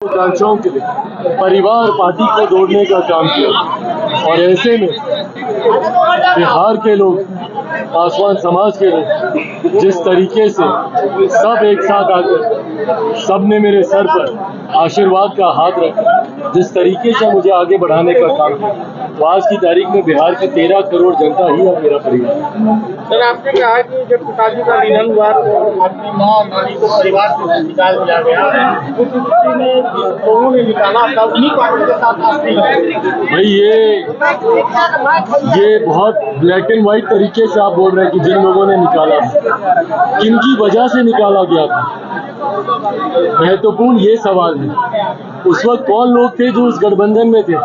आकांक्षाओं के लिए परिवार पार्टी को जोड़ने का काम किया और ऐसे में बिहार के लोग, पासवान समाज के लोग जिस तरीके से सब एक साथ आकर सबने मेरे सर पर आशीर्वाद का हाथ रखा, जिस तरीके से मुझे आगे बढ़ाने का काम किया, तो आज की तारीख में बिहार की 13 करोड़ जनता ही है मेरा परिवार। सर, आपने कहा कि जब पिताजी का निधन हुआ तो आपकी माँ और नानी को परिवार से निकाल दिया गया, उस स्थिति में लोगों ने निकाला था, उन्हीं पार्टी के साथ आपकी भाई ये बहुत ब्लैक एंड व्हाइट तरीके से आप बोल रहे हैं कि जिन लोगों ने निकाला, किनकी वजह से निकाला गया था, महत्वपूर्ण ये सवाल है। उस वक्त कौन लोग थे जो उस गठबंधन में थे,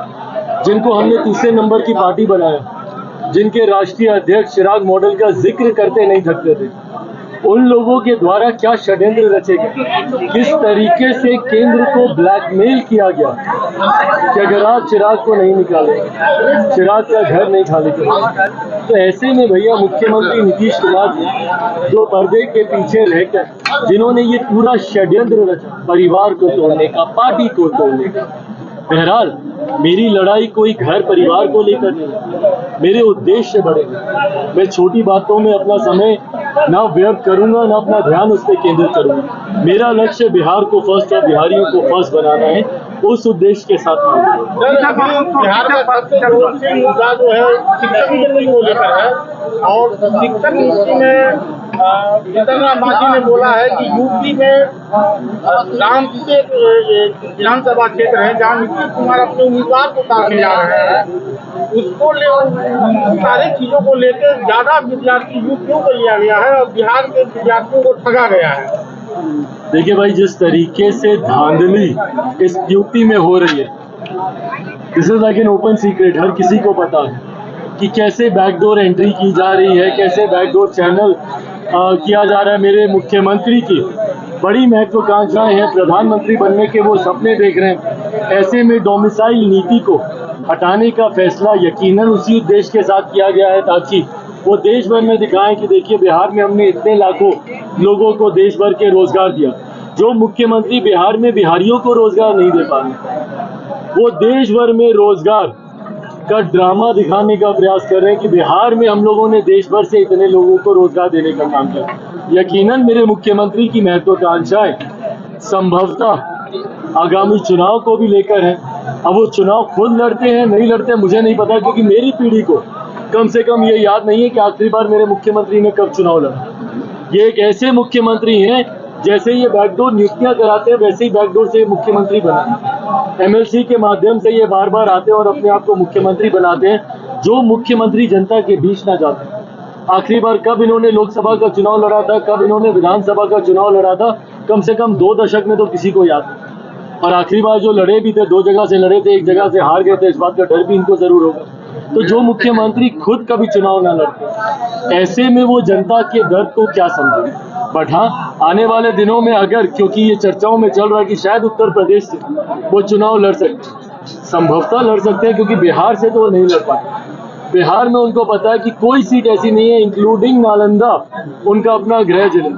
जिनको हमने तीसरे नंबर की पार्टी बनाया, जिनके राष्ट्रीय अध्यक्ष चिराग मॉडल का जिक्र करते नहीं थकते थे। उन लोगों के द्वारा क्या षड्यंत्र रचे गए, किस तरीके से केंद्र को ब्लैकमेल किया गया कि अगर आप चिराग को नहीं निकाले, चिराग का घर नहीं खाली करें। तो ऐसे में भैया मुख्यमंत्री नीतीश कुमार जी जो पर्दे के पीछे रहकर जिन्होंने ये पूरा षड्यंत्र रचा परिवार को तोड़ने का, पार्टी को तोड़ने का। बहरहाल मेरी लड़ाई कोई घर परिवार को लेकर नहीं, मेरे उद्देश्य बड़े हैं। मैं छोटी बातों में अपना समय ना व्यर्थ करूंगा, ना अपना ध्यान उस पर केंद्रित करूंगा। मेरा लक्ष्य बिहार को फर्स्ट और बिहारियों को फर्स्ट बनाना है, उस उद्देश्य के साथ बिहार का सबसे जरूरी मुद्दा जो है शिक्षक नीति को लेकर है, और शिक्षक नीति में जीतन राम मांझी ने बोला है कि यूपी में राम से विधानसभा क्षेत्र है जहाँ नीतीश कुमार अपने उम्मीदवार को उतारने जा रहे हैं, उसको सारी चीजों को लेकर ज्यादा विद्यार्थी यूपीओं को लिया गया है और बिहार के विद्यार्थियों को ठगा गया है। देखिए भाई, जिस तरीके से धांधली इस यूपी में हो रही है, this is like an open secret. हर किसी को पता है कि कैसे बैकडोर एंट्री की जा रही है, कैसे बैकडोर चैनल किया जा रहा है। मेरे मुख्यमंत्री की बड़ी महत्वाकांक्षाएं हैं, प्रधानमंत्री बनने के वो सपने देख रहे हैं। ऐसे में डोमिसाइल नीति को हटाने का फैसला यकीनन उसी उद्देश्य के साथ किया गया है ताकि वो देश भर में दिखाएं कि देखिए बिहार में हमने इतने लाखों लोगों को देश भर के रोजगार दिया। जो मुख्यमंत्री बिहार में बिहारियों को रोजगार नहीं दे पा रहे, वो देश भर में रोजगार का ड्रामा दिखाने का प्रयास कर रहे हैं कि बिहार में हम लोगों ने देश भर से इतने लोगों को रोजगार देने का काम किया। यकीनन मेरे मुख्यमंत्री की महत्वाकांक्षाएं संभवतः आगामी चुनाव को भी लेकर है। अब वो चुनाव खुद लड़ते हैं नहीं लड़ते मुझे नहीं पता, क्योंकि मेरी पीढ़ी को कम से कम ये याद नहीं है कि आखिरी बार मेरे मुख्यमंत्री ने कब चुनाव लड़ा। ये एक ऐसे मुख्यमंत्री हैं, जैसे ये बैकडोर नियुक्तियां कराते हैं वैसे ही बैकडोर से मुख्यमंत्री बने। एमएलसी के माध्यम से ये बार बार आते हैं और अपने आप को मुख्यमंत्री बनाते हैं, जो मुख्यमंत्री जनता के बीच ना जाते। आखिरी बार कब इन्होंने लोकसभा का चुनाव लड़ा था, कब इन्होंने विधानसभा का चुनाव लड़ा था, कम से कम 2 दशक में तो किसी को याद नहीं। और आखिरी बार जो लड़े भी थे 2 जगह से लड़े थे, 1 जगह से हार गए थे, इस बात का डर भी इनको जरूर होगा। तो जो मुख्यमंत्री खुद कभी चुनाव ना लड़ते, ऐसे में वो जनता के दर्द को क्या समझे। बट हाँ, आने वाले दिनों में अगर, क्योंकि ये चर्चाओं में चल रहा है कि शायद उत्तर प्रदेश से वो चुनाव लड़ सकते, संभवतः लड़ सकते हैं, क्योंकि बिहार से तो वो नहीं लड़ पाए। बिहार में उनको पता है कि कोई सीट ऐसी नहीं है, इंक्लूडिंग नालंदा उनका अपना गृह जिला,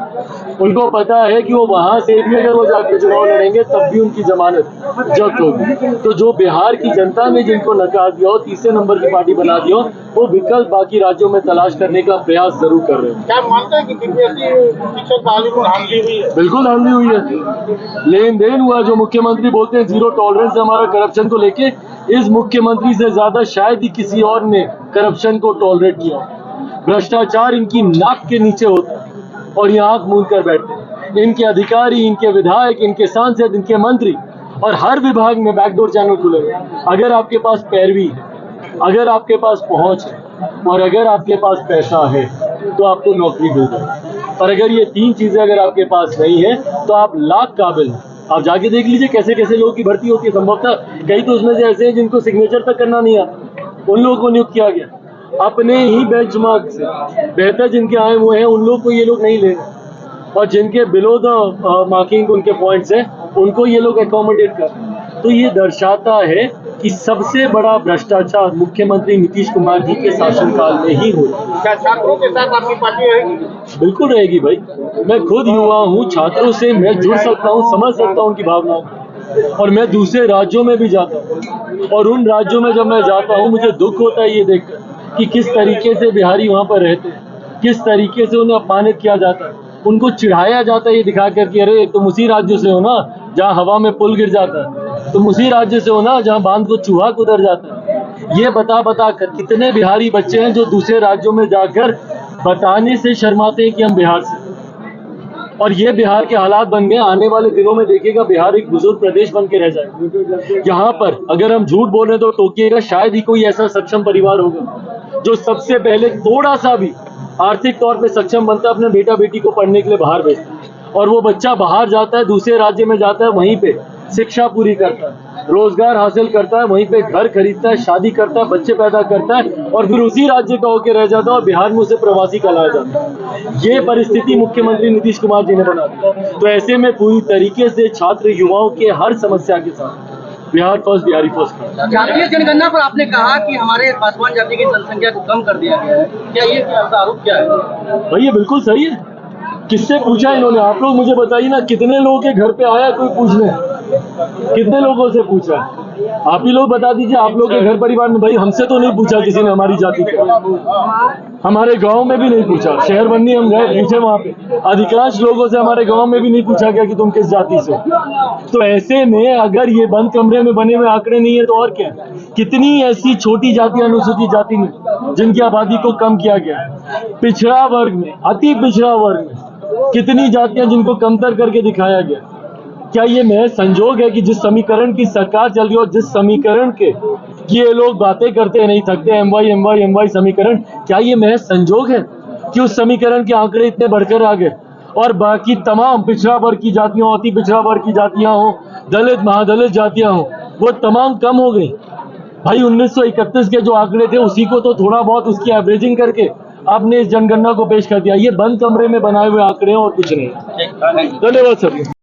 उनको पता है कि वो वहां से भी अगर वो जाकर चुनाव लड़ेंगे तब भी उनकी जमानत जब्त होगी। तो जो बिहार की जनता ने जिनको नकार दिया हो, तीसरे नंबर की पार्टी बना दिया हो, वो विकल्प बाकी राज्यों में तलाश करने का प्रयास जरूर कर रहे हैं। क्या मानते हैं कि शिक्षक बहाली को धांधली हुई है? बिल्कुल धांधली हुई है, लेन देन हुआ। जो मुख्यमंत्री बोलते हैं जीरो टॉलरेंस है हमारा करप्शन को लेके, इस मुख्यमंत्री से ज्यादा शायद ही किसी और ने करप्शन को टॉलरेट किया। भ्रष्टाचार इनकी नाक के नीचे होता है और ये आंख मूंद कर बैठते हैं। इनके अधिकारी, इनके विधायक, इनके सांसद, इनके मंत्री और हर विभाग में बैकडोर चैनल खुले हुए। अगर आपके पास पैरवी है, अगर आपके पास पहुंच है और अगर आपके पास पैसा है तो आपको नौकरी मिल जाए। और अगर ये 3 चीजें अगर आपके पास नहीं है तो आप लाख काबिल हैं। आप जाके देख लीजिए कैसे कैसे लोगों की भर्ती होती है। संभवतः कई तो उसमें से ऐसे हैं जिनको सिग्नेचर तक करना नहीं आता, उन लोगों को नियुक्त किया गया। अपने ही बेंचमार्क से बेहतर जिनके आए हुए हैं उन लोग को ये लोग नहीं ले रहे, और जिनके बिलो द मार्किंग उनके पॉइंट्स हैं उनको ये लोग एकोमोडेट कर रहे हैं। तो ये दर्शाता है कि सबसे बड़ा भ्रष्टाचार मुख्यमंत्री नीतीश कुमार जी के शासनकाल में ही हुआ। क्या छात्रों के साथ आपकी पार्टी रहेगी? बिल्कुल रहेगी भाई। मैं खुद युवा हूँ, छात्रों से मैं जुड़ सकता हूँ, समझ सकता हूँ उनकी भावनाओं। और मैं दूसरे राज्यों में भी जाता हूँ, और उन राज्यों में जब मैं जाता हूँ मुझे दुख होता है ये देखकर कि किस तरीके से बिहारी वहाँ पर रहते हैं, किस तरीके से उन्हें अपमानित किया जाता है, उनको चिढ़ाया जाता है ये दिखा कर कि अरे तुम उसी राज्य से हो ना जहाँ हवा में पुल गिर जाता है, तुम उसी राज्य से हो ना जहाँ बांध को चूहा कुतर जाता है। ये बता कर कितने बिहारी बच्चे हैं जो दूसरे राज्यों में जाकर बताने से शर्माते हैं कि हम बिहार से, और ये बिहार के हालात बन गए। आने वाले दिनों में देखिएगा बिहार एक बुजुर्ग प्रदेश बन के रह जाएगा। यहाँ पर अगर हम झूठ बोल रहे तो टोकिएगा, शायद ही कोई ऐसा सक्षम परिवार होगा जो सबसे पहले थोड़ा सा भी आर्थिक तौर पे सक्षम बनता है, अपने बेटा बेटी को पढ़ने के लिए बाहर भेजता है, और वो बच्चा बाहर जाता है, दूसरे राज्य में जाता है, वहीं पे शिक्षा पूरी करता है, रोजगार हासिल करता है, वहीं पे घर खरीदता है, शादी करता है, बच्चे पैदा करता है, और फिर उसी राज्य का होकर रह जाता है और बिहार में उसे प्रवासी कहलाया जाता है। ये परिस्थिति मुख्यमंत्री नीतीश कुमार जी ने बना दी। तो ऐसे में पूरी तरीके से छात्र युवाओं के हर समस्या के साथ बिहार फर्स्ट, बिहारी फर्स्ट। जातीय जनगणना पर आपने कहा कि हमारे पासवान जाति की जनसंख्या को कम कर दिया गया है, क्या ये आरोप क्या है? भाई ये बिल्कुल सही है। किससे पूछा इन्होंने? आप लोग मुझे बताइए ना, कितने लोगों के घर पे आया कोई पूछने? कितने लोगों से पूछा? आप ही लोग बता दीजिए, आप लोग के घर परिवार में। भाई हमसे तो नहीं पूछा किसी ने हमारी जाति को, हमारे गांव में भी नहीं पूछा। शहर बन्नी हम गए पूछे, वहां पे अधिकांश लोगों से हमारे गांव में भी नहीं पूछा गया कि तुम किस जाति से। तो ऐसे में अगर ये बंद कमरे में बने हुए आंकड़े नहीं है तो और क्या? कितनी ऐसी छोटी जाति, अनुसूचित जाति में जिनकी आबादी को कम किया गया है, पिछड़ा वर्ग में, अति पिछड़ा वर्ग में कितनी जातियां जिनको कमतर करके दिखाया गया। क्या ये महज संजोग है कि जिस समीकरण की सरकार चल रही है और जिस समीकरण के ये लोग बातें करते हैं, नहीं थकते, एमवाई समीकरण, क्या ये महज संजोग है कि उस समीकरण के आंकड़े इतने बढ़कर आ गए और बाकी तमाम पिछड़ा वर्ग की जातियां, अति पिछड़ा वर्ग की जातियां हो, दलित महादलित जातियां हो, वो तमाम कम हो गई। भाई 1931 के जो आंकड़े थे उसी को तो थोड़ा बहुत उसकी एवरेजिंग करके आपने इस जनगणना को पेश कर दिया। ये बंद कमरे में बनाए हुए आंकड़े हैं और कुछ नहीं। धन्यवाद सर।